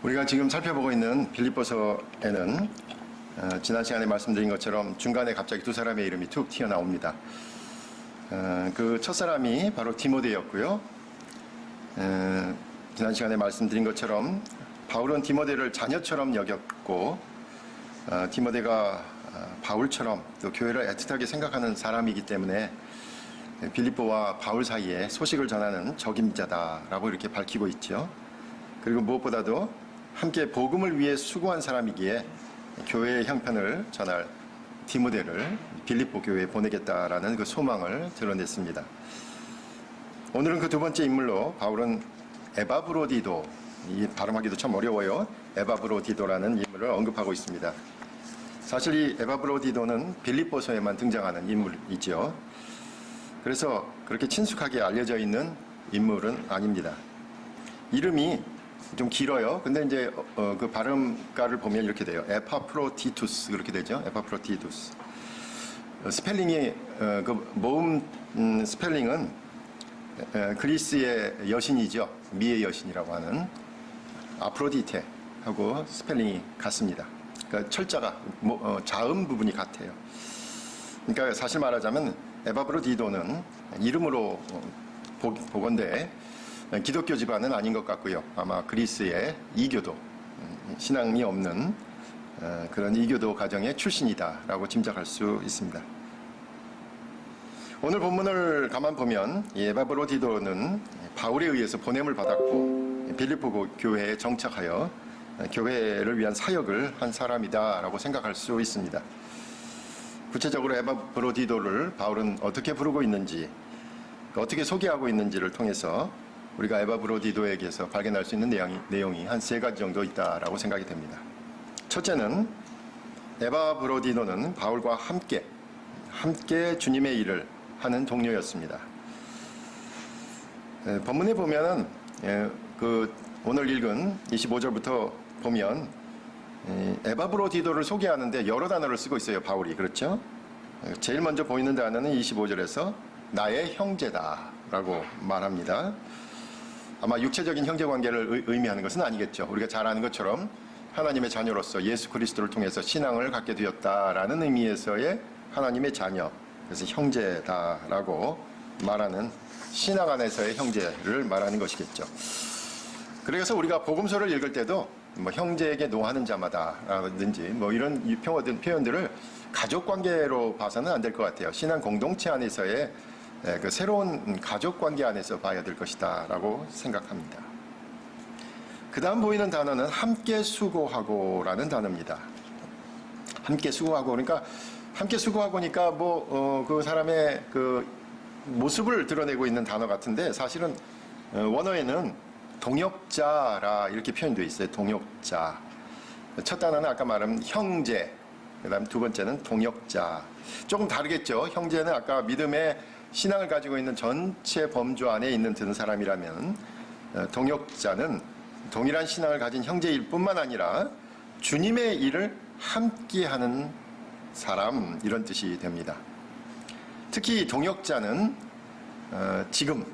우리가 지금 살펴보고 있는 빌립보서에는 지난 시간에 말씀드린 것처럼 중간에 갑자기 두 사람의 이름이 툭 튀어나옵니다. 그 첫 사람이 바로 디모데였고요. 지난 시간에 말씀드린 것처럼 바울은 디모데를 자녀처럼 여겼고 디모데가 바울처럼 또 교회를 애틋하게 생각하는 사람이기 때문에 빌립보와 바울 사이에 소식을 전하는 적임자다라고 이렇게 밝히고 있죠. 그리고 무엇보다도 함께 복음을 위해 수고한 사람이기에 교회의 형편을 전할 디모데를 빌립보 교회에 보내겠다라는 그 소망을 드러냈습니다. 오늘은 그 두 번째 인물로 바울은 에바브로디도, 이 발음하기도 참 어려워요. 에바브로디도라는 인물을 언급하고 있습니다. 사실 이 에바브로디도는 빌립보서에만 등장하는 인물이죠. 그래서 그렇게 친숙하게 알려져 있는 인물은 아닙니다. 이름이 좀 길어요. 근데 이제 그 발음가를 보면 이렇게 돼요. 에파프로디투스 그렇게 되죠. 에파프로디투스. 스펠링이 그 모음 스펠링은 그리스의 여신이죠. 미의 여신이라고 하는 아프로디테하고 스펠링이 같습니다. 그러니까 철자가 자음 부분이 같아요. 그러니까 사실 말하자면 에바브로디도는 이름으로 보건대 기독교 집안은 아닌 것 같고요. 아마 그리스의 이교도, 신앙이 없는 그런 이교도 가정의 출신이다라고 짐작할 수 있습니다. 오늘 본문을 가만 보면 에바브로디도는 바울에 의해서 보냄을 받았고 빌립보 교회에 정착하여 교회를 위한 사역을 한 사람이다라고 생각할 수 있습니다. 구체적으로 에바브로디도를 바울은 어떻게 부르고 있는지, 어떻게 소개하고 있는지를 통해서 우리가 에바브로디도에게서 발견할 수 있는 내용이 한 세 가지 정도 있다라고 생각이 됩니다. 첫째는 에바브로디도는 바울과 함께 주님의 일을 하는 동료였습니다. 본문에 보면은 오늘 읽은 25절부터 보면 에바브로디도를 소개하는데 여러 단어를 쓰고 있어요. 바울이. 그렇죠? 제일 먼저 보이는 단어는 25절에서 나의 형제다라고 말합니다. 아마 육체적인 형제관계를 의미하는 것은 아니겠죠. 우리가 잘 아는 것처럼 하나님의 자녀로서 예수 그리스도를 통해서 신앙을 갖게 되었다라는 의미에서의 하나님의 자녀, 그래서 형제다라고 말하는 신앙 안에서의 형제를 말하는 것이겠죠. 그래서 우리가 복음서를 읽을 때도 형제에게 노하는 자마다라든지 이런 표현들을 가족관계로 봐서는 안 될 것 같아요. 신앙 공동체 안에서의 그 새로운 가족관계 안에서 봐야 될 것이다 라고 생각합니다. 그 다음 보이는 단어는 함께 수고하고 라는 단어입니다. 함께 수고하고, 그러니까 함께 수고하고니까 그 사람의 그 모습을 드러내고 있는 단어 같은데 사실은 원어에는 동역자라 이렇게 표현되어 있어요. 동역자. 첫 단어는 아까 말한 형제, 그 다음 두 번째는 동역자. 조금 다르겠죠. 형제는 아까 믿음의 신앙을 가지고 있는 전체 범주 안에 드는 사람이라면 동역자는 동일한 신앙을 가진 형제일 뿐만 아니라 주님의 일을 함께하는 사람, 이런 뜻이 됩니다. 특히 동역자는 지금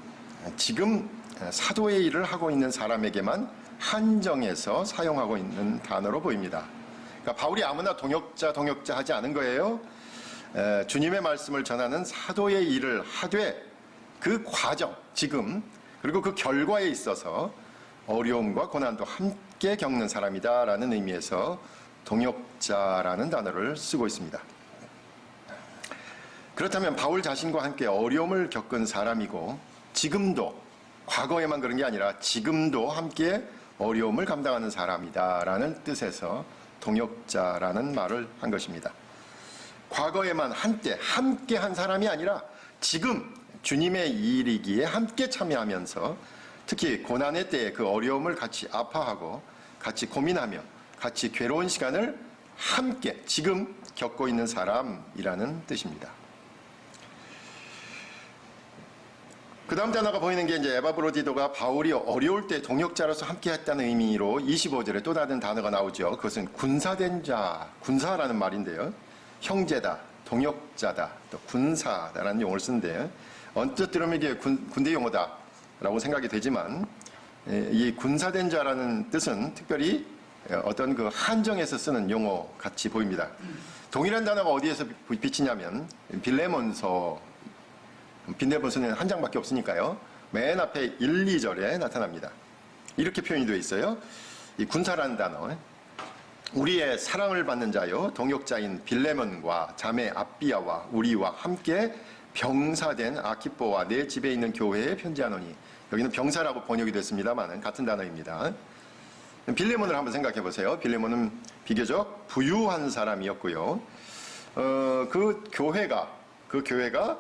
사도의 일을 하고 있는 사람에게만 한정해서 사용하고 있는 단어로 보입니다. 그러니까 바울이 아무나 동역자 하지 않은 거예요. 주님의 말씀을 전하는 사도의 일을 하되 그 과정, 지금, 그리고 그 결과에 있어서 어려움과 고난도 함께 겪는 사람이다라는 의미에서 동역자라는 단어를 쓰고 있습니다. 그렇다면 바울 자신과 함께 어려움을 겪은 사람이고 지금도, 과거에만 그런 게 아니라 지금도 함께 어려움을 감당하는 사람이다라는 뜻에서 동역자라는 말을 한 것입니다. 과거에만 한때 함께 한 사람이 아니라 지금 주님의 일이기에 함께 참여하면서 특히 고난의 때에 그 어려움을 같이 아파하고 같이 고민하며 같이 괴로운 시간을 함께 지금 겪고 있는 사람이라는 뜻입니다. 그 다음 단어가 보이는 게 이제 에바브로디도가 바울이 어려울 때 동역자로서 함께 했다는 의미로 25절에 또 다른 단어가 나오죠. 그것은 군사된 자, 군사라는 말인데요. 형제다, 동역자다, 또 군사다라는 용어를 쓰는데 언뜻 들으면 이게 군대 용어다라고 생각이 되지만 이 군사된 자라는 뜻은 특별히 어떤 그 한정에서 쓰는 용어 같이 보입니다. 동일한 단어가 어디에서 비치냐면 빌레몬서는 한 장밖에 없으니까요. 맨 앞에 1, 2절에 나타납니다. 이렇게 표현이 되어 있어요. 이 군사라는 단어, 우리의 사랑을 받는 자요 동역자인 빌레몬과 자매 압비야와 우리와 함께 병사된 아키뽀와 내 집에 있는 교회에 편지하노니. 여기는 병사라고 번역이 됐습니다만 같은 단어입니다. 빌레몬을 한번 생각해 보세요. 빌레몬은 비교적 부유한 사람이었고요. 그 교회가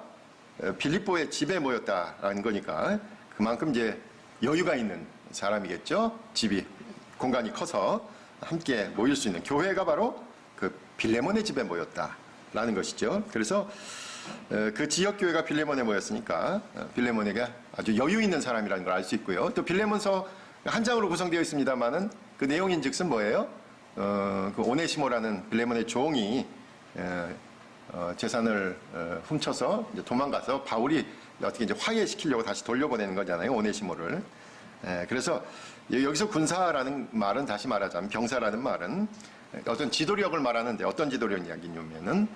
빌립보의 집에 모였다라는 거니까 그만큼 이제 여유가 있는 사람이겠죠. 집이 공간이 커서 함께 모일 수 있는 교회가 바로 그 빌레몬의 집에 모였다라는 것이죠. 그래서 그 지역 교회가 빌레몬에 모였으니까 빌레몬에게 아주 여유 있는 사람이라는 걸 알 수 있고요. 또 빌레몬서 한 장으로 구성되어 있습니다만은 그 내용인즉슨 뭐예요? 그 오네시모라는 빌레몬의 종이 재산을 훔쳐서 이제 도망가서 바울이 어떻게 이제 화해시키려고 다시 돌려보내는 거잖아요. 오네시모를. 그래서 여기서 군사라는 말은 다시 말하자면 병사라는 말은 어떤 지도력을 말하는데 어떤 지도력 이야기냐면은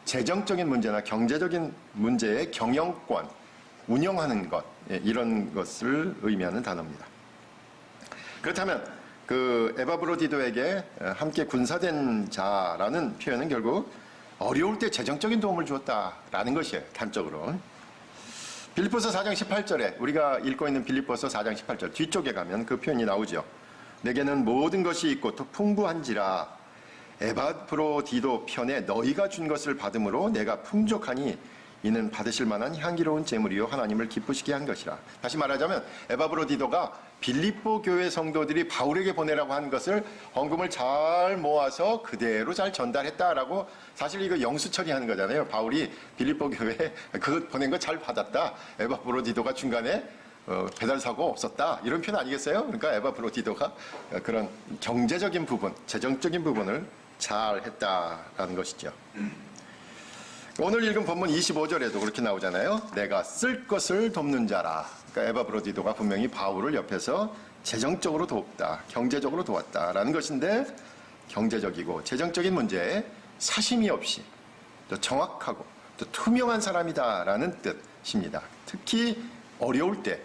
재정적인 문제나 경제적인 문제의 경영권, 운영하는 것, 이런 것을 의미하는 단어입니다. 그렇다면 그 에바브로디도에게 함께 군사된 자라는 표현은 결국 어려울 때 재정적인 도움을 주었다라는 것이에요. 단적으로. 빌립보서 4장 18절에 우리가 읽고 있는 빌립보서 4장 18절 뒤쪽에 가면 그 표현이 나오죠. 내게는 모든 것이 있고 또 풍부한지라 에바브로디도 편에 너희가 준 것을 받음으로 내가 풍족하니 이는 받으실 만한 향기로운 제물이요 하나님을 기쁘시게 한 것이라. 다시 말하자면 에바브로디도가 빌립보 교회 성도들이 바울에게 보내라고 한 것을 헌금을 잘 모아서 그대로 잘 전달했다라고, 사실 이거 영수 처리하는 거잖아요. 바울이 빌립보 교회에 그것 보낸 거 잘 받았다. 에바브로디도가 중간에 배달 사고 없었다. 이런 표현 아니겠어요? 그러니까 에바브로디도가 그런 경제적인 부분, 재정적인 부분을 잘 했다라는 것이죠. 오늘 읽은 본문 25절에도 그렇게 나오잖아요. 내가 쓸 것을 돕는 자라. 그러니까 에바브로디도가 분명히 바울을 옆에서 재정적으로 돕다, 경제적으로 도왔다라는 것인데, 경제적이고 재정적인 문제에 사심이 없이 또 정확하고 또 투명한 사람이다라는 뜻입니다. 특히 어려울 때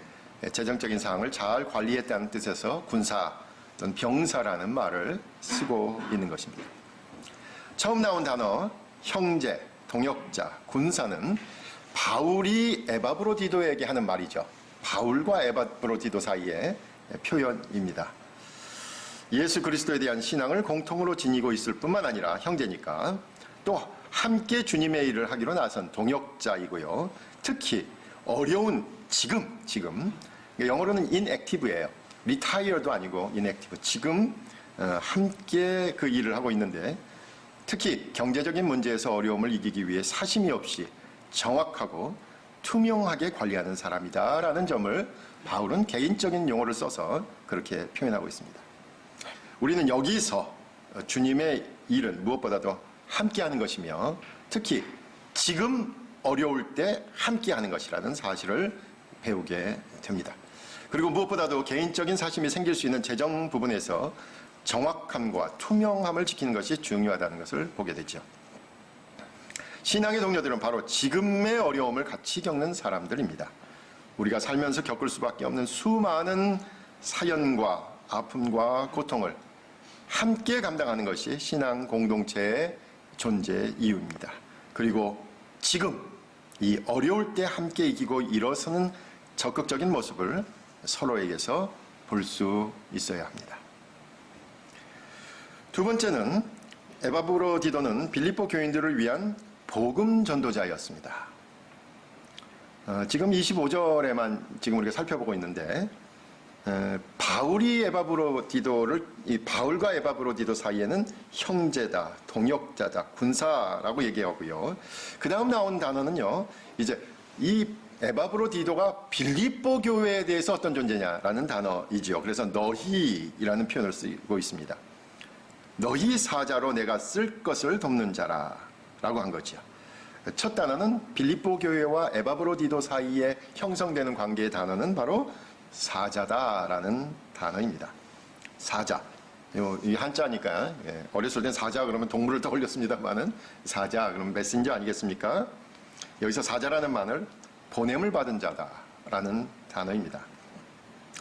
재정적인 사항을 잘 관리했다는 뜻에서 군사 또는 병사라는 말을 쓰고 있는 것입니다. 처음 나온 단어 형제, 동역자, 군사는 바울이 에바브로디도에게 하는 말이죠. 바울과 에바브로디도 사이의 표현입니다. 예수 그리스도에 대한 신앙을 공통으로 지니고 있을 뿐만 아니라 형제니까 또 함께 주님의 일을 하기로 나선 동역자이고요. 특히 어려운 지금 영어로는 inactive예요. retire도 아니고 inactive. 지금 함께 그 일을 하고 있는데, 특히 경제적인 문제에서 어려움을 이기기 위해 사심이 없이 정확하고 투명하게 관리하는 사람이다라는 점을 바울은 개인적인 용어를 써서 그렇게 표현하고 있습니다. 우리는 여기서 주님의 일은 무엇보다도 함께하는 것이며, 특히 지금 어려울 때 함께하는 것이라는 사실을 배우게 됩니다. 그리고 무엇보다도 개인적인 사심이 생길 수 있는 재정 부분에서 정확함과 투명함을 지키는 것이 중요하다는 것을 보게 되죠. 신앙의 동료들은 바로 지금의 어려움을 같이 겪는 사람들입니다. 우리가 살면서 겪을 수밖에 없는 수많은 사연과 아픔과 고통을 함께 감당하는 것이 신앙 공동체의 존재 이유입니다. 그리고 지금 이 어려울 때 함께 이기고 일어서는 적극적인 모습을 서로에게서 볼 수 있어야 합니다. 두 번째는 에바브로디도는 빌립보 교인들을 위한 복음 전도자였습니다. 지금 25절에만 지금 우리가 살펴보고 있는데, 바울이 바울과 에바브로디도 사이에는 형제다, 동역자다, 군사라고 얘기하고요. 그 다음 나온 단어는요, 이제 이 에바브로디도가 빌립보 교회에 대해서 어떤 존재냐라는 단어이지요. 그래서 너희라는 표현을 쓰고 있습니다. 너희 사자로 내가 쓸 것을 돕는 자라 라고 한 거죠. 첫 단어는 빌립보 교회와 에바브로디도 사이에 형성되는 관계의 단어는 바로 사자다라는 단어입니다. 사자. 이 한자니까 어렸을 땐 사자 그러면 동물을 떠올렸습니다만은 사자 그러면 메신저 아니겠습니까? 여기서 사자라는 말을 보냄을 받은 자다라는 단어입니다.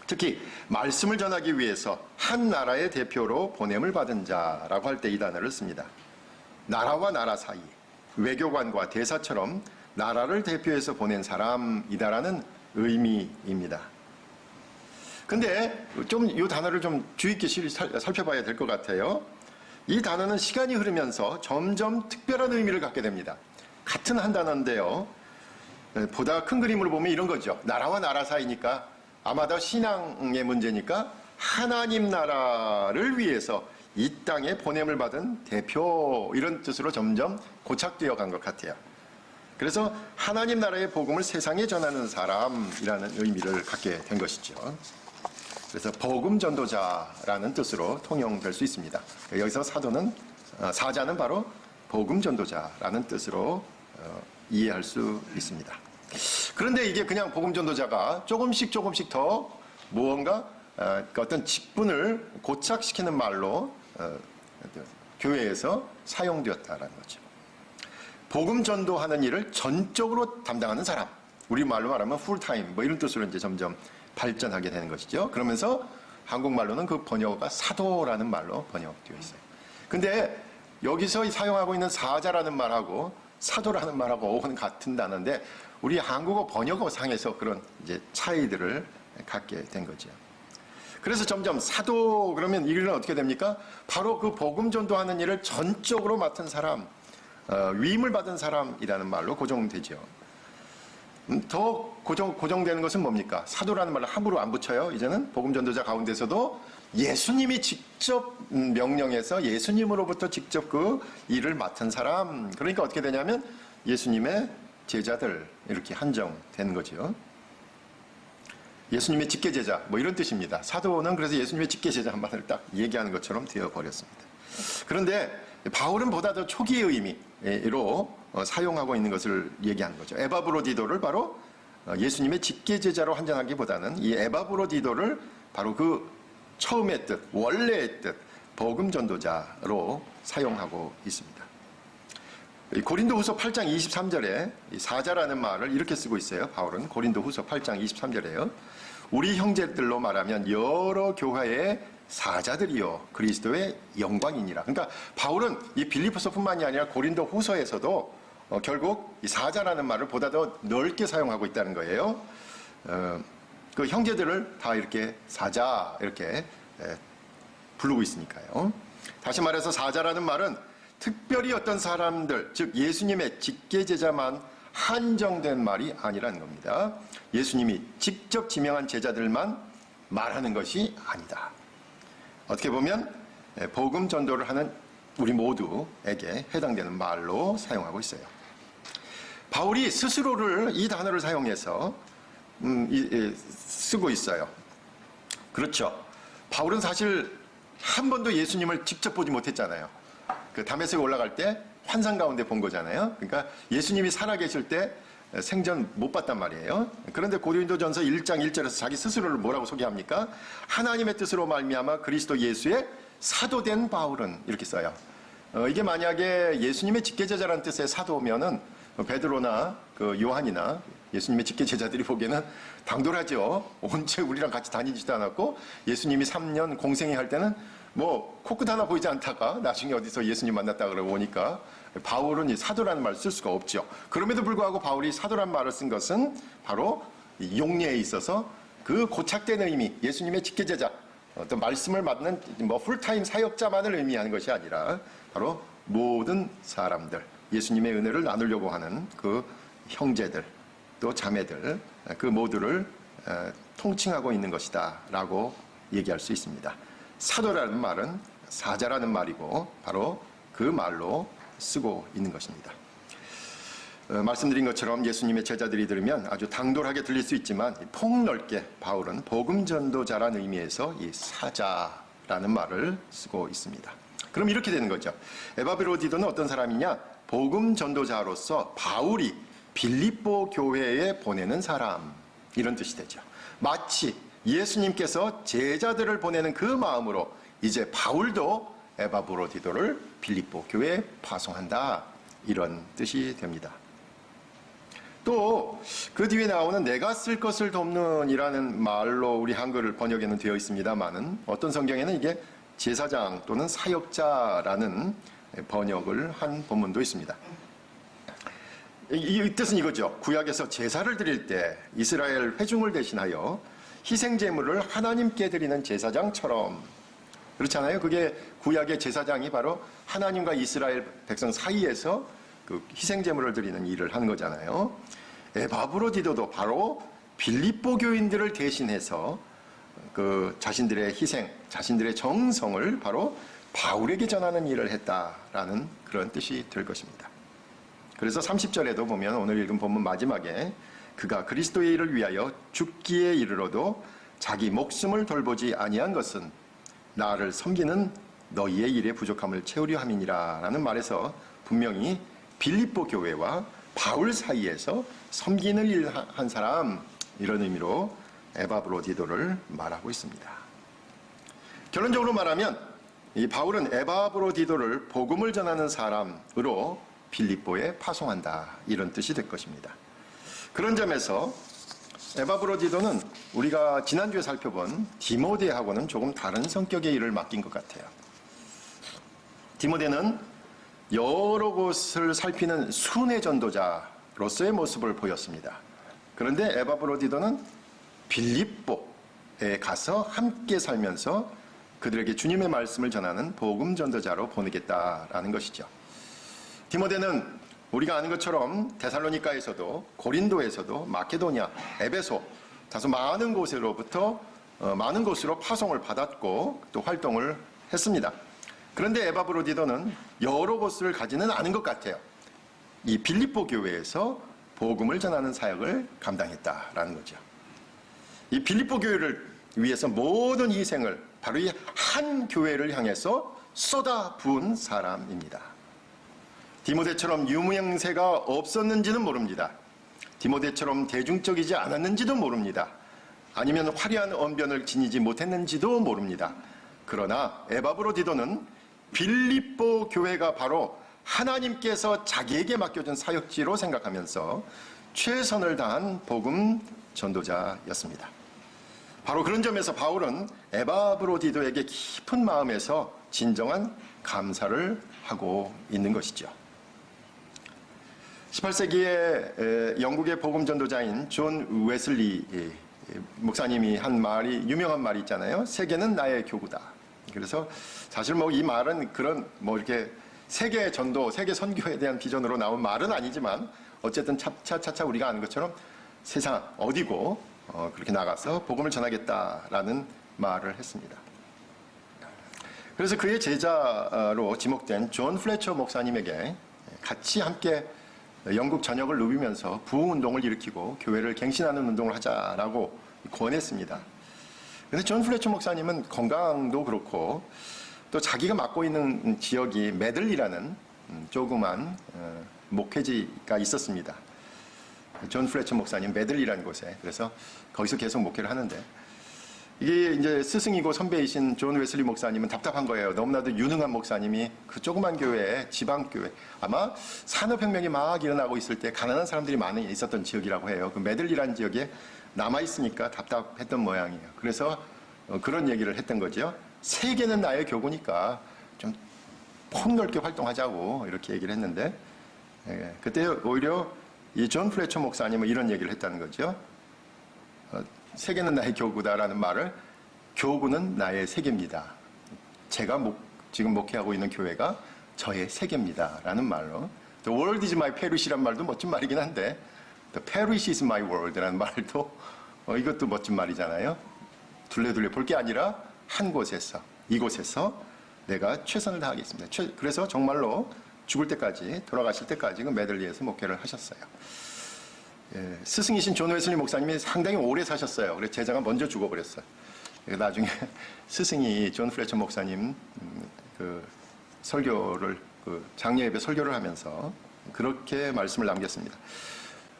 특히 말씀을 전하기 위해서 한 나라의 대표로 보냄을 받은 자라고 할 때 이 단어를 씁니다. 나라와 나라 사이, 외교관과 대사처럼 나라를 대표해서 보낸 사람이다라는 의미입니다. 근데 좀 이 단어를 좀 주의 깊게 살펴봐야 될 것 같아요. 이 단어는 시간이 흐르면서 점점 특별한 의미를 갖게 됩니다. 같은 한 단어인데요. 보다 큰 그림으로 보면 이런 거죠. 나라와 나라 사이니까 아마 더 신앙의 문제니까 하나님 나라를 위해서 이 땅에 보냄을 받은 대표 이런 뜻으로 점점 고착되어 간 것 같아요. 그래서 하나님 나라의 복음을 세상에 전하는 사람이라는 의미를 갖게 된 것이죠. 그래서 복음 전도자라는 뜻으로 통용될 수 있습니다. 여기서 사자는 바로 복음 전도자라는 뜻으로 이해할 수 있습니다. 그런데 이게 그냥 복음 전도자가 조금씩 더 무언가 어떤 직분을 고착시키는 말로 교회에서 사용되었다라는 거죠. 복음 전도하는 일을 전적으로 담당하는 사람, 우리말로 말하면 풀타임 뭐 이런 뜻으로 이제 점점 발전하게 되는 것이죠. 그러면서 한국말로는 그 번역어가 사도라는 말로 번역되어 있어요. 근데 여기서 사용하고 있는 사자라는 말하고 사도라는 말하고 같은 단어인데 우리 한국어 번역어 상에서 그런 이제 차이들을 갖게 된 거죠. 그래서 점점 사도 그러면 이 일은 어떻게 됩니까? 바로 그 복음 전도하는 일을 전적으로 맡은 사람, 위임을 받은 사람이라는 말로 고정되죠. 더 고정되는 것은 뭡니까? 사도라는 말을 함부로 안 붙여요. 이제는 복음 전도자 가운데서도 예수님이 직접 명령해서 예수님으로부터 직접 그 일을 맡은 사람. 그러니까 어떻게 되냐면 예수님의 제자들 이렇게 한정된 거죠. 예수님의 직계제자 뭐 이런 뜻입니다. 사도는 그래서 예수님의 직계제자만을 딱 얘기하는 것처럼 되어버렸습니다. 그런데 바울은 보다 더 초기의 의미로 사용하고 있는 것을 얘기하는 거죠. 에바브로디도를 바로 예수님의 직계제자로 한정하기보다는 이 에바브로디도를 바로 그 처음의 뜻, 원래의 뜻, 복음 전도자로 사용하고 있습니다. 고린도후서 8장 23절에 사자라는 말을 이렇게 쓰고 있어요. 바울은 고린도후서 8장 23절에요. 우리 형제들로 말하면 여러 교회의 사자들이요 그리스도의 영광이니라. 그러니까 바울은 이 빌립보서뿐만이 아니라 고린도후서에서도 결국 이 사자라는 말을 보다 더 넓게 사용하고 있다는 거예요. 그 형제들을 다 이렇게 사자 이렇게 부르고 있으니까요. 다시 말해서 사자라는 말은 특별히 어떤 사람들, 즉 예수님의 직계제자만 한정된 말이 아니라는 겁니다. 예수님이 직접 지명한 제자들만 말하는 것이 아니다. 어떻게 보면 복음 전도를 하는 우리 모두에게 해당되는 말로 사용하고 있어요. 바울이 스스로를 이 단어를 사용해서 쓰고 있어요. 그렇죠. 바울은 사실 한 번도 예수님을 직접 보지 못했잖아요. 그 담에색에 올라갈 때 환상 가운데 본 거잖아요. 그러니까 예수님이 살아계실 때 생전 못 봤단 말이에요. 그런데 고린도전서 1장 1절에서 자기 스스로를 뭐라고 소개합니까? 하나님의 뜻으로 말미암아 그리스도 예수의 사도된 바울은 이렇게 써요. 이게 만약에 예수님의 직계제자라는 뜻의 사도면은 베드로나 그 요한이나 예수님의 직계제자들이 보기에는 당돌하죠. 언제 우리랑 같이 다니지도 않았고 예수님이 3년 공생애 할 때는 뭐 코끝 하나 보이지 않다가 나중에 어디서 예수님 만났다 그러고 오니까 바울은 이 사도라는 말을 쓸 수가 없죠. 그럼에도 불구하고 바울이 사도라는 말을 쓴 것은 바로 용례에 있어서 그 고착된 의미, 예수님의 직계제자, 어떤 말씀을 맡는 뭐 풀타임 사역자만을 의미하는 것이 아니라 바로 모든 사람들, 예수님의 은혜를 나누려고 하는 그 형제들, 또 자매들, 그 모두를 통칭하고 있는 것이다 라고 얘기할 수 있습니다. 사도라는 말은 사자라는 말이고 바로 그 말로 쓰고 있는 것입니다. 말씀드린 것처럼 예수님의 제자들이 들으면 아주 당돌하게 들릴 수 있지만 폭넓게 바울은 복음 전도자라는 의미에서 이 사자라는 말을 쓰고 있습니다. 그럼 이렇게 되는 거죠. 에바브로디도는 어떤 사람이냐? 복음 전도자로서 바울이 빌립보 교회에 보내는 사람, 이런 뜻이 되죠. 마치 예수님께서 제자들을 보내는 그 마음으로 이제 바울도 에바브로디도를 빌립보 교회에 파송한다. 이런 뜻이 됩니다. 또 그 뒤에 나오는 내가 쓸 것을 돕는 이라는 말로 우리 한글을 번역에는 되어 있습니다만은 어떤 성경에는 이게 제사장 또는 사역자라는 번역을 한 본문도 있습니다. 이 뜻은 이거죠. 구약에서 제사를 드릴 때 이스라엘 회중을 대신하여 희생제물을 하나님께 드리는 제사장처럼, 그렇잖아요. 그게 구약의 제사장이 바로 하나님과 이스라엘 백성 사이에서 그 희생제물을 드리는 일을 하는 거잖아요. 에바브로디도도 바로 빌립보 교인들을 대신해서 그 자신들의 희생, 자신들의 정성을 바로 바울에게 전하는 일을 했다라는 그런 뜻이 될 것입니다. 그래서 30절에도 보면 오늘 읽은 본문 마지막에 그가 그리스도의 일을 위하여 죽기에 이르러도 자기 목숨을 돌보지 아니한 것은 나를 섬기는 너희의 일의 부족함을 채우려 함이니라 라는 말에서 분명히 빌립보 교회와 바울 사이에서 섬기는 일 한 사람, 이런 의미로 에바브로디도를 말하고 있습니다. 결론적으로 말하면 이 바울은 에바브로디도를 복음을 전하는 사람으로 빌립보에 파송한다, 이런 뜻이 될 것입니다. 그런 점에서 에바브로디도는 우리가 지난주에 살펴본 디모데하고는 조금 다른 성격의 일을 맡긴 것 같아요. 디모데는 여러 곳을 살피는 순회 전도자로서의 모습을 보였습니다. 그런데 에바브로디도는 빌립보에 가서 함께 살면서 그들에게 주님의 말씀을 전하는 복음 전도자로 보내겠다라는 것이죠. 디모데는 우리가 아는 것처럼 데살로니가에서도 고린도에서도 마케도니아, 에베소 다소 많은 곳으로부터 많은 곳으로 파송을 받았고 또 활동을 했습니다. 그런데 에바브로디도는 여러 곳을 가지는 않은 것 같아요. 이 빌립보 교회에서 복음을 전하는 사역을 감당했다라는 거죠. 이 빌립보 교회를 위해서 모든 희생을 바로 이 한 교회를 향해서 쏟아 부은 사람입니다. 디모데처럼 유명세가 없었는지는 모릅니다. 디모데처럼 대중적이지 않았는지도 모릅니다. 아니면 화려한 언변을 지니지 못했는지도 모릅니다. 그러나 에바브로디도는 빌립보 교회가 바로 하나님께서 자기에게 맡겨준 사역지로 생각하면서 최선을 다한 복음 전도자였습니다. 바로 그런 점에서 바울은 에바브로디도에게 깊은 마음에서 진정한 감사를 하고 있는 것이죠. 18세기에 영국의 복음 전도자인 존 웨슬리 목사님이 한 말이, 유명한 말이 있잖아요. 세계는 나의 교구다. 그래서 사실 이 말은 그런 이렇게 세계 전도, 세계 선교에 대한 비전으로 나온 말은 아니지만 어쨌든 차차차 우리가 아는 것처럼 세상 어디고 그렇게 나가서 복음을 전하겠다라는 말을 했습니다. 그래서 그의 제자로 지목된 존 플래처 목사님에게 같이 함께 영국 전역을 누비면서 부흥운동을 일으키고 교회를 갱신하는 운동을 하자라고 권했습니다. 그런데 존 플래처 목사님은 건강도 그렇고 또 자기가 맡고 있는 지역이 메들리라는 조그만 목회지가 있었습니다. 존 플래처 목사님 메들리라는 곳에, 그래서 거기서 계속 목회를 하는데 이게 이제 스승이고 선배이신 존 웨슬리 목사님은 답답한 거예요. 너무나도 유능한 목사님이 그 조그만 교회에, 지방교회, 아마 산업혁명이 막 일어나고 있을 때 가난한 사람들이 많이 있었던 지역이라고 해요. 그 메들리라는 지역에 남아있으니까 답답했던 모양이에요. 그래서 그런 얘기를 했던 거죠. 세계는 나의 교구니까 좀 폭넓게 활동하자고 이렇게 얘기를 했는데, 그때 오히려 이 존 플래처 목사님은 이런 얘기를 했다는 거죠. 세계는 나의 교구다라는 말을 교구는 나의 세계입니다. 제가 지금 목회하고 있는 교회가 저의 세계입니다. 라는 말로 The world is my parish이란 말도 멋진 말이긴 한데 The parish is my world라는 말도 이것도 멋진 말이잖아요. 둘레둘레 볼 게 아니라 한 곳에서, 이곳에서 내가 최선을 다하겠습니다. 그래서 정말로 죽을 때까지, 돌아가실 때까지 그 메들리에서 목회를 하셨어요. 스승이신 존 웨슬리 목사님이 상당히 오래 사셨어요. 그래서 제자가 먼저 죽어버렸어요. 나중에 스승이 존 플래처 목사님 그 설교를, 그 장례 예배 설교를 하면서 그렇게 말씀을 남겼습니다.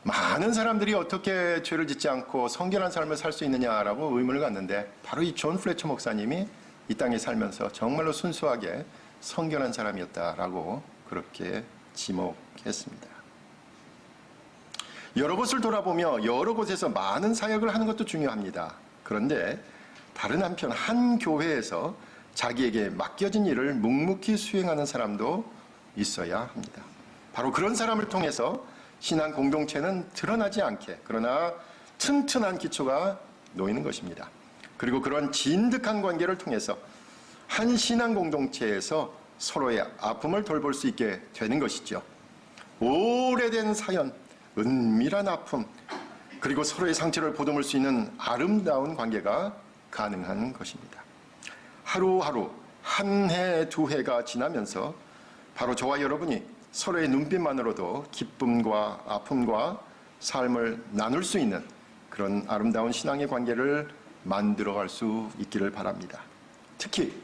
많은 사람들이 어떻게 죄를 짓지 않고 성결한 삶을 살 수 있느냐라고 의문을 갖는데 바로 이 존 플래처 목사님이 이 땅에 살면서 정말로 순수하게 성결한 사람이었다라고 그렇게 지목했습니다. 여러 곳을 돌아보며 여러 곳에서 많은 사역을 하는 것도 중요합니다. 그런데 다른 한편 한 교회에서 자기에게 맡겨진 일을 묵묵히 수행하는 사람도 있어야 합니다. 바로 그런 사람을 통해서 신앙 공동체는 드러나지 않게 그러나 튼튼한 기초가 놓이는 것입니다. 그리고 그런 진득한 관계를 통해서 한 신앙 공동체에서 서로의 아픔을 돌볼 수 있게 되는 것이죠. 오래된 사연, 은밀한 아픔, 그리고 서로의 상처를 보듬을 수 있는 아름다운 관계가 가능한 것입니다. 하루하루 한 해, 두 해가 지나면서 바로 저와 여러분이 서로의 눈빛만으로도 기쁨과 아픔과 삶을 나눌 수 있는 그런 아름다운 신앙의 관계를 만들어갈 수 있기를 바랍니다. 특히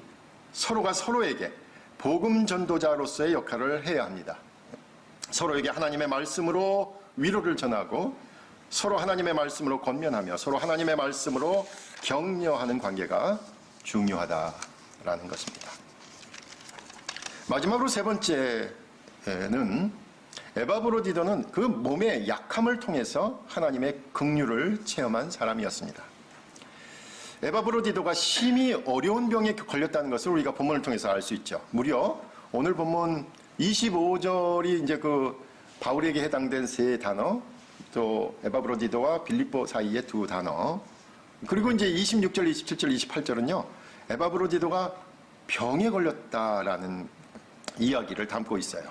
서로가 서로에게 복음 전도자로서의 역할을 해야 합니다. 서로에게 하나님의 말씀으로 위로를 전하고 서로 하나님의 말씀으로 권면하며 서로 하나님의 말씀으로 격려하는 관계가 중요하다라는 것입니다. 마지막으로 세 번째는 에바브로디도는 그 몸의 약함을 통해서 하나님의 긍휼을 체험한 사람이었습니다. 에바브로디도가 심히 어려운 병에 걸렸다는 것을 우리가 본문을 통해서 알 수 있죠. 무려 오늘 본문 25절이 이제 그 바울에게 해당된 세 단어, 또 에바브로디도와 빌립보 사이의 두 단어, 그리고 이제 26절, 27절, 28절은요, 에바브로디도가 병에 걸렸다라는 이야기를 담고 있어요.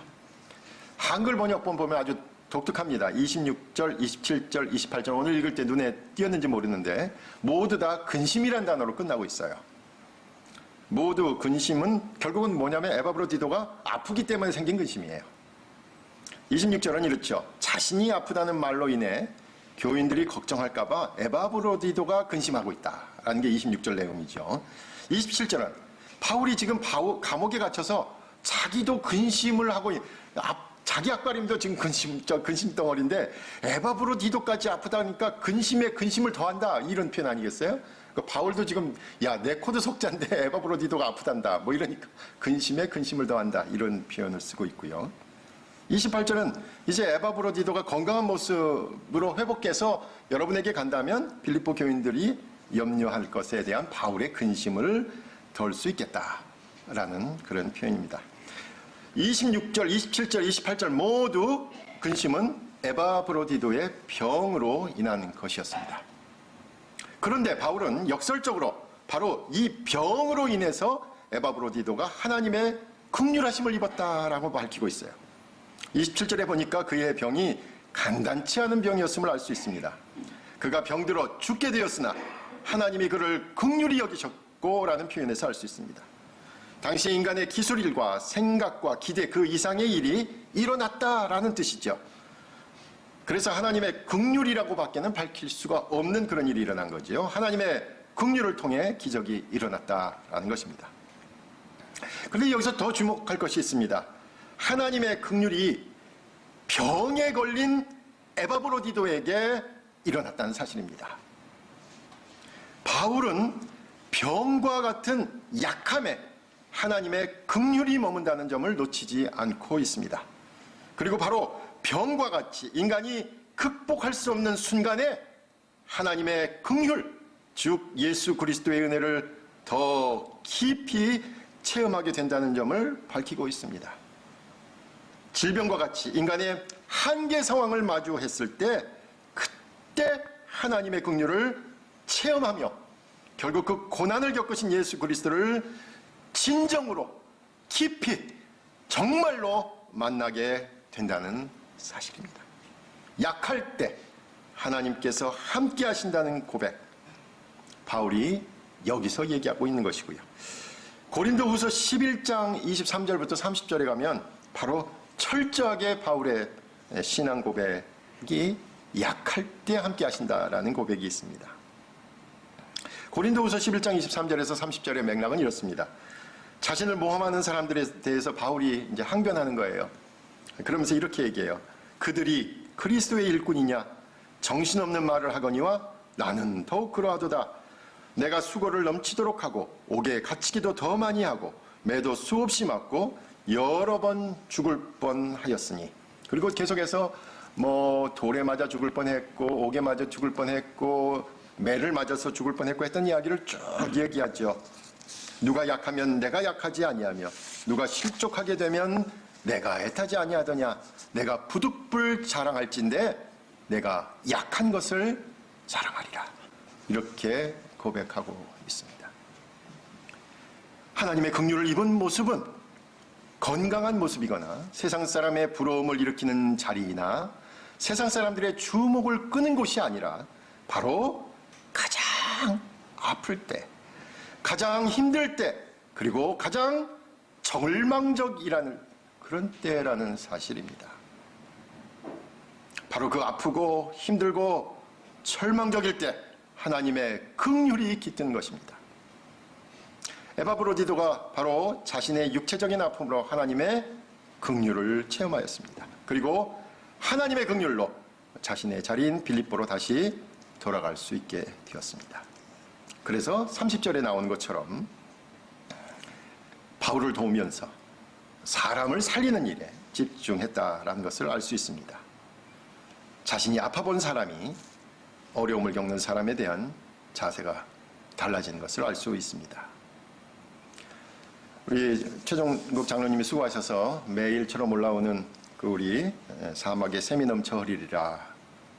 한글 번역본 보면 아주 독특합니다. 26절, 27절, 28절 오늘 읽을 때 눈에 띄었는지 모르는데 모두 다 근심이란 단어로 끝나고 있어요. 모두 근심은 결국은 뭐냐면 에바브로디도가 아프기 때문에 생긴 근심이에요. 26절은 이렇죠. 자신이 아프다는 말로 인해 교인들이 걱정할까 봐 에바브로디도가 근심하고 있다라는 게 26절 내용이죠. 27절은 바울이 지금 감옥에 갇혀서 자기도 근심을 하고 자기 앞가림도 지금 근심 덩어리인데 에바브로디도까지 아프다니까 근심에 근심을 더한다 이런 표현 아니겠어요? 바울도 지금 내 코드 속자인데 에바브로디도가 아프단다 뭐 이러니까 근심에 근심을 더한다 이런 표현을 쓰고 있고요. 28절은 이제 에바브로디도가 건강한 모습으로 회복해서 여러분에게 간다면 빌립보 교인들이 염려할 것에 대한 바울의 근심을 덜 수 있겠다라는 그런 표현입니다. 26절, 27절, 28절 모두 근심은 에바브로디도의 병으로 인한 것이었습니다. 그런데 바울은 역설적으로 바로 이 병으로 인해서 에바브로디도가 하나님의 긍휼하심을 입었다라고 밝히고 있어요. 27절에 보니까 그의 병이 간단치 않은 병이었음을 알 수 있습니다. 그가 병들어 죽게 되었으나 하나님이 그를 긍휼히 여기셨고라는 표현에서 알 수 있습니다. 당시 인간의 기술일과 생각과 기대 그 이상의 일이 일어났다라는 뜻이죠. 그래서 하나님의 긍휼이라고 밖에는 밝힐 수가 없는 그런 일이 일어난 거죠. 하나님의 긍휼을 통해 기적이 일어났다라는 것입니다. 그런데 여기서 더 주목할 것이 있습니다. 하나님의 긍휼이 병에 걸린 에바브로디도에게 일어났다는 사실입니다. 바울은 병과 같은 약함에 하나님의 긍휼이 머문다는 점을 놓치지 않고 있습니다. 그리고 바로 병과 같이 인간이 극복할 수 없는 순간에 하나님의 긍휼, 즉 예수 그리스도의 은혜를 더 깊이 체험하게 된다는 점을 밝히고 있습니다. 질병과 같이 인간의 한계 상황을 마주했을 때 그때 하나님의 긍휼을 체험하며 결국 그 고난을 겪으신 예수 그리스도를 진정으로 깊이 정말로 만나게 된다는 사실입니다. 약할 때 하나님께서 함께 하신다는 고백, 바울이 여기서 얘기하고 있는 것이고요. 고린도후서 11장 23절부터 30절에 가면 바로 철저하게 바울의 신앙 고백이 약할 때 함께 하신다라는 고백이 있습니다. 고린도후서 11장 23절에서 30절의 맥락은 이렇습니다. 자신을 모함하는 사람들에 대해서 바울이 이제 항변하는 거예요. 그러면서 이렇게 얘기해요. 그들이 그리스도의 일꾼이냐? 정신없는 말을 하거니와 나는 더욱 그러하도다. 내가 수고를 넘치도록 하고 옥에 갇히기도 더 많이 하고 매도 수없이 맞고 여러 번 죽을 뻔하였으니. 그리고 계속해서 뭐 돌에 맞아 죽을 뻔했고 옥에 맞아 죽을 뻔했고 매를 맞아서 죽을 뻔했고 했던 이야기를 쭉 얘기하죠. 누가 약하면 내가 약하지 아니하며 누가 실족하게 되면 내가 애타지 아니하더냐. 내가 부득불 자랑할진대 내가 약한 것을 자랑하리라. 이렇게 고백하고 있습니다. 하나님의 긍휼을 입은 모습은 건강한 모습이거나 세상 사람의 부러움을 일으키는 자리이나 세상 사람들의 주목을 끄는 곳이 아니라 바로 가장 아플 때, 가장 힘들 때, 그리고 가장 절망적이라는 그런 때라는 사실입니다. 바로 그 아프고 힘들고 절망적일 때 하나님의 긍휼이 깃든 것입니다. 에바브로디도가 바로 자신의 육체적인 아픔으로 하나님의 긍휼을 체험하였습니다. 그리고 하나님의 긍휼로 자신의 자리인 빌립보로 다시 돌아갈 수 있게 되었습니다. 그래서 30절에 나오는 것처럼 바울을 도우면서 사람을 살리는 일에 집중했다라는 것을 알 수 있습니다. 자신이 아파본 사람이 어려움을 겪는 사람에 대한 자세가 달라지는 것을 알 수 있습니다. 우리 최종국 장로님이 수고하셔서 매일처럼 올라오는 그 우리 사막에 샘이 넘쳐 흐르리라.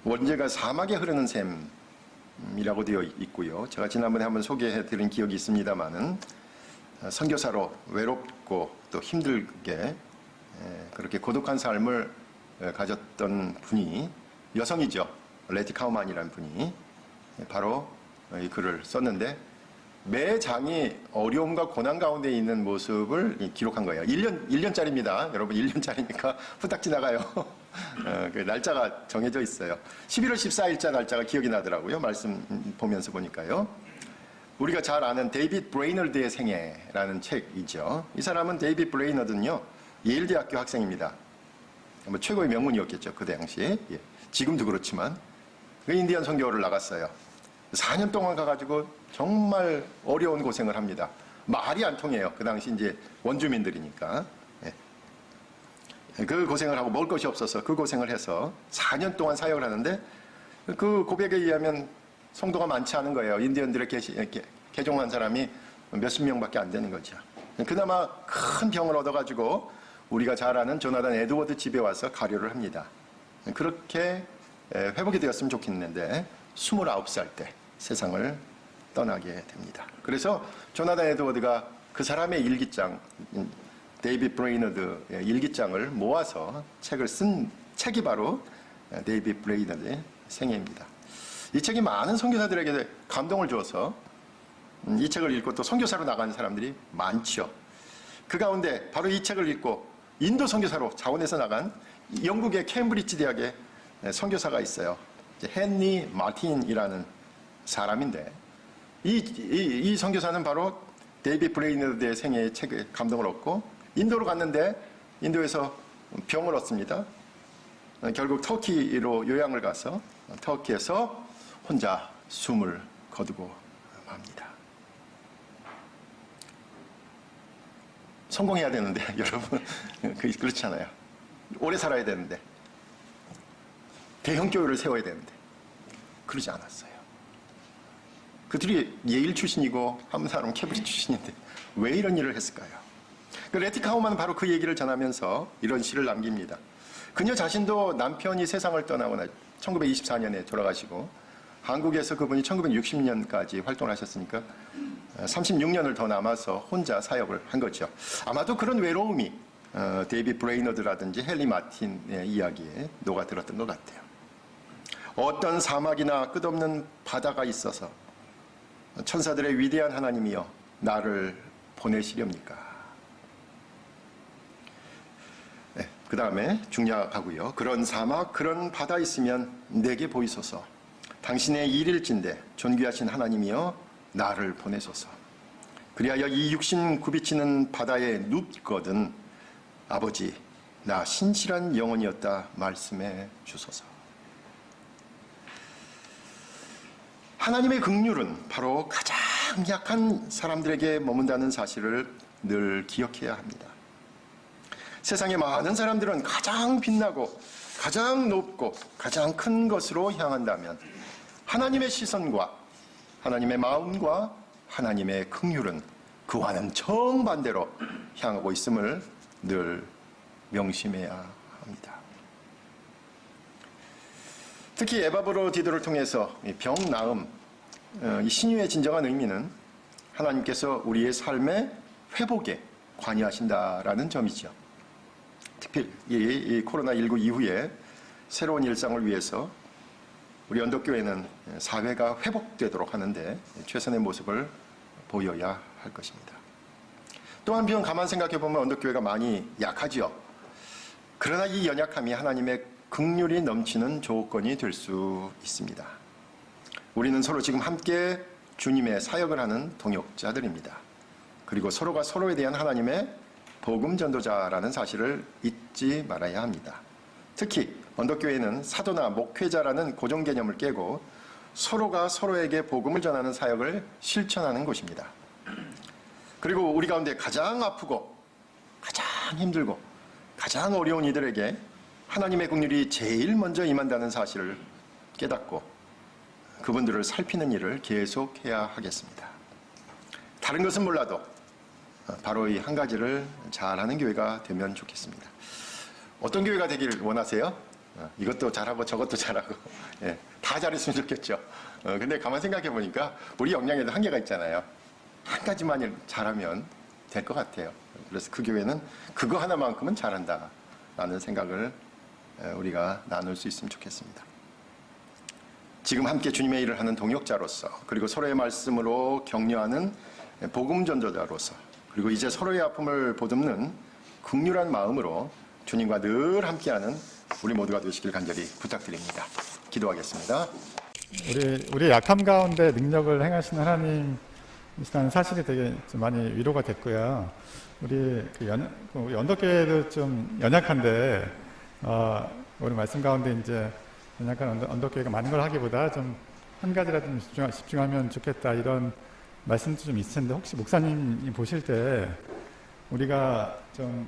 원제가 사막에 흐르는 샘이라고 되어 있고요. 제가 지난번에 한번 소개해드린 기억이 있습니다마는 선교사로 외롭고 또 힘들게 그렇게 고독한 삶을 가졌던 분이 여성이죠. 레티 카우만이라는 분이 바로 이 글을 썼는데 매 장이 어려움과 고난 가운데 있는 모습을 기록한 거예요. 1년짜리입니다. 여러분 1년짜리니까 후딱 지나가요. 그 날짜가 정해져 있어요. 11월 14일자 날짜가 기억이 나더라고요. 말씀 보면서 보니까요. 우리가 잘 아는 데이빗 브레이너드의 생애라는 책이죠. 이 사람은 데이빗 브레이너드는요. 예일대학교 학생입니다. 뭐 최고의 명문이었겠죠. 그 당시에. 예. 지금도 그렇지만 그 인디언 선교를 나갔어요. 4년 동안 가가지고 정말 어려운 고생을 합니다. 말이 안 통해요. 그 당시 이제 원주민들이니까. 예. 그 고생을 하고 먹을 것이 없어서 그 고생을 해서 4년 동안 사역을 하는데 그 고백에 의하면 성도가 많지 않은 거예요. 인디언들의 개종한 사람이 몇십 명밖에 안 되는 거죠. 그나마 큰 병을 얻어가지고 우리가 잘 아는 조나단 에드워드 집에 와서 가료를 합니다. 그렇게 회복이 되었으면 좋겠는데 29살 때 세상을 떠나게 됩니다. 그래서 조나단 에드워드가 그 사람의 일기장, 데이빗 브레이너드의 일기장을 모아서 책을 쓴 책이 바로 데이빗 브레이너드의 생애입니다. 이 책이 많은 선교사들에게 감동을 주어서 이 책을 읽고 또 선교사로 나가는 사람들이 많죠. 그 가운데 바로 이 책을 읽고 인도 선교사로 자원해서 나간 영국의 케임브리지 대학의 선교사가 있어요. 헨리 마틴이라는 사람인데 이 선교사는 바로 데이빗 브레이너드의 생애의 책에 감동을 얻고 인도로 갔는데 인도에서 병을 얻습니다. 결국 터키로 요양을 가서 터키에서 혼자 숨을 거두고 맙니다. 성공해야 되는데 여러분 그렇잖아요. 오래 살아야 되는데 대형 교회를 세워야 되는데 그러지 않았어요. 그들이 예일 출신이고 한 사람은 케브리지 출신인데 왜 이런 일을 했을까요? 레티 카우만은 바로 그 얘기를 전하면서 이런 시를 남깁니다. 그녀 자신도 남편이 세상을 떠나고 1924년에 돌아가시고 한국에서 그분이 1960년까지 활동을 하셨으니까 36년을 더 남아서 혼자 사역을 한 거죠. 아마도 그런 외로움이 데이빗 브레이너드라든지 헨리 마틴의 이야기에 녹아들었던 것 같아요. 어떤 사막이나 끝없는 바다가 있어서 천사들의 위대한 하나님이여 나를 보내시렵니까? 네, 그 다음에 중략하고요. 그런 사막, 그런 바다 있으면 내게 보이소서. 당신의 일일진데 존귀하신 하나님이여 나를 보내소서. 그리하여 이 육신 굽이치는 바다에 눕거든 아버지 나 신실한 영혼이었다 말씀해 주소서. 하나님의 긍휼은 바로 가장 약한 사람들에게 머문다는 사실을 늘 기억해야 합니다. 세상의 많은 사람들은 가장 빛나고 가장 높고 가장 큰 것으로 향한다면 하나님의 시선과 하나님의 마음과 하나님의 긍휼은 그와는 정반대로 향하고 있음을 늘 명심해야 합니다. 특히 에바브로디도를 통해서 병 나음, 이 신유의 진정한 의미는 하나님께서 우리의 삶의 회복에 관여하신다라는 점이죠. 특히 이 코로나19 이후에 새로운 일상을 위해서 우리 언덕교회는 사회가 회복되도록 하는데 최선의 모습을 보여야 할 것입니다. 또 한편 가만 생각해 보면 언덕교회가 많이 약하죠. 그러나 이 연약함이 하나님의 긍휼이 넘치는 조건이 될 수 있습니다. 우리는 서로 지금 함께 주님의 사역을 하는 동역자들입니다. 그리고 서로가 서로에 대한 하나님의 복음 전도자라는 사실을 잊지 말아야 합니다. 특히 언덕교회는 사도나 목회자라는 고정 개념을 깨고 서로가 서로에게 복음을 전하는 사역을 실천하는 곳입니다. 그리고 우리 가운데 가장 아프고 가장 힘들고 가장 어려운 이들에게 하나님의 긍휼이 제일 먼저 임한다는 사실을 깨닫고 그분들을 살피는 일을 계속해야 하겠습니다. 다른 것은 몰라도 바로 이 한 가지를 잘하는 교회가 되면 좋겠습니다. 어떤 교회가 되기를 원하세요? 이것도 잘하고 저것도 잘하고 다 잘했으면 좋겠죠. 근데 가만 생각해 보니까 우리 역량에도 한계가 있잖아요. 한 가지만 잘하면 될 것 같아요. 그래서 그 교회는 그거 하나만큼은 잘한다라는 생각을 우리가 나눌 수 있으면 좋겠습니다. 지금 함께 주님의 일을 하는 동역자로서, 그리고 서로의 말씀으로 격려하는 복음 전도자로서, 그리고 이제 서로의 아픔을 보듬는 긍휼한 마음으로 주님과 늘 함께하는 우리 모두가 되시길 간절히 부탁드립니다. 기도하겠습니다. 우리 약함 가운데 능력을 행하시는 하나님이시다는 사실이 되게 좀 많이 위로가 됐고요. 우리 언덕교회도 좀 연약한데 우리 말씀 가운데 이제 연약한 언덕교회가 많은 걸 하기보다 좀 한 가지라도 좀 집중하면 좋겠다 이런 말씀도 좀 있을 텐데, 혹시 목사님이 보실 때 우리가 좀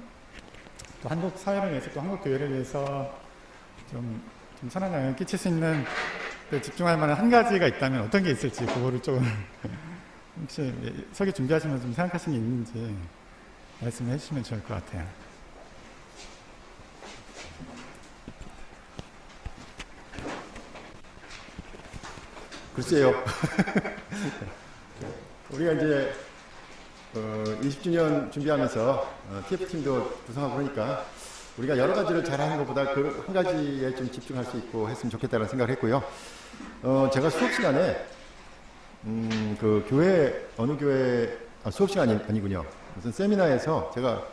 또 한국 사회를 위해서 또 한국 교회를 위해서 좀 선한 영향을 끼칠 수 있는 집중할 만한 한 가지가 있다면 어떤 게 있을지 그거를 좀 혹시 설교 준비하시면서 좀 생각하신 게 있는지 말씀해 주시면 좋을 것 같아요. 글쎄요. 우리가 이제 20주년 준비하면서 TF팀도 구성하고 그러니까 우리가 여러 가지를 잘하는 것보다 그 한 가지에 좀 집중할 수 있고 했으면 좋겠다는 생각을 했고요. 제가 수업 시간에 그 교회 어느 교회 수업 시간이 아니군요. 무슨 세미나에서 제가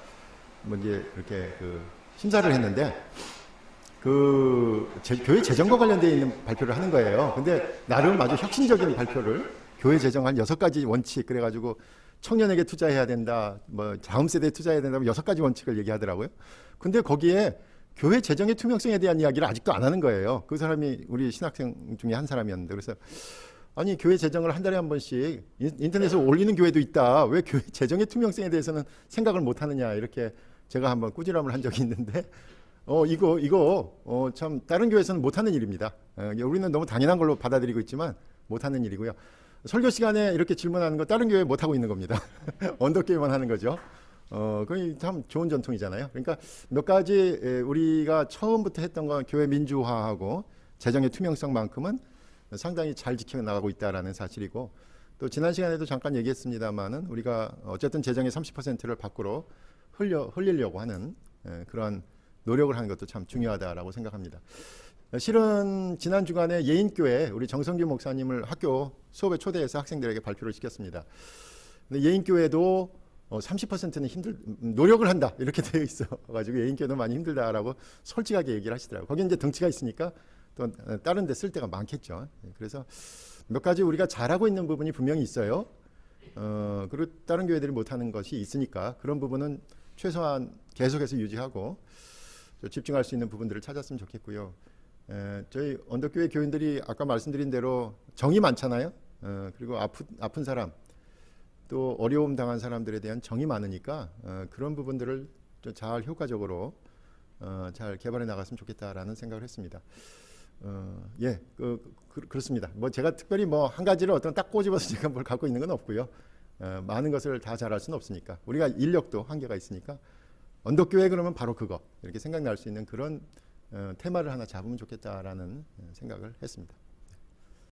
뭐 이제 이렇게 그 심사를 했는데 교회 재정과 관련되어 있는 발표를 하는 거예요. 근데 나름 아주 혁신적인 발표를 교회 재정 한 6가지 원칙 그래가지고 청년에게 투자해야 된다, 뭐 다음 세대에 투자해야 된다, 6가지 원칙을 얘기하더라고요. 근데 거기에 교회 재정의 투명성에 대한 이야기를 아직도 안 하는 거예요. 그 사람이 우리 신학생 중에 한 사람이었는데, 그래서 아니 교회 재정을 한 달에 한 번씩 인터넷에 올리는 교회도 있다. 왜 교회 재정의 투명성에 대해서는 생각을 못 하느냐, 이렇게 제가 한번 꾸지람을 한 적이 있는데 이거 참 다른 교회에서는 못 하는 일입니다. 우리는 너무 당연한 걸로 받아들이고 있지만 못 하는 일이고요. 설교 시간에 이렇게 질문하는 거 다른 교회 못 하고 있는 겁니다. 언덕교회만 하는 거죠. 그게 참 좋은 전통이잖아요. 그러니까 몇 가지 우리가 처음부터 했던 건 교회 민주화하고 재정의 투명성만큼은 상당히 잘 지켜나가고 있다라는 사실이고, 또 지난 시간에도 잠깐 얘기했습니다만은 우리가 어쨌든 재정의 30%를 밖으로 흘리려고 하는 그런 노력을 하는 것도 참 중요하다라고 생각합니다. 실은 지난 주간에 예인교회 우리 정성규 목사님을 학교 수업에 초대해서 학생들에게 발표를 시켰습니다. 근데 예인교회도 30%는 노력을 한다 이렇게 되어 있어가지고 예인교회도 많이 힘들다라고 솔직하게 얘기를 하시더라고요. 거기 이제 덩치가 있으니까 또 다른 데 쓸 데가 많겠죠. 그래서 몇 가지 우리가 잘하고 있는 부분이 분명히 있어요. 그리고 다른 교회들이 못하는 것이 있으니까 그런 부분은 최소한 계속해서 유지하고 집중할 수 있는 부분들을 찾았으면 좋겠고요. 저희 언덕교회 교인들이 아까 말씀드린 대로 정이 많잖아요. 그리고 아픈 사람 또 어려움 당한 사람들에 대한 정이 많으니까 그런 부분들을 좀 잘 효과적으로 잘 개발해 나갔으면 좋겠다라는 생각을 했습니다. 예, 그렇습니다. 뭐 제가 특별히 뭐 한 가지를 어떤 딱 꼬집어서 제가 뭘 갖고 있는 건 없고요. 많은 것을 다 잘할 수는 없으니까 우리가 인력도 한계가 있으니까 언덕교회 그러면 바로 그거 이렇게 생각날 수 있는 그런 테마를 하나 잡으면 좋겠다라는 생각을 했습니다.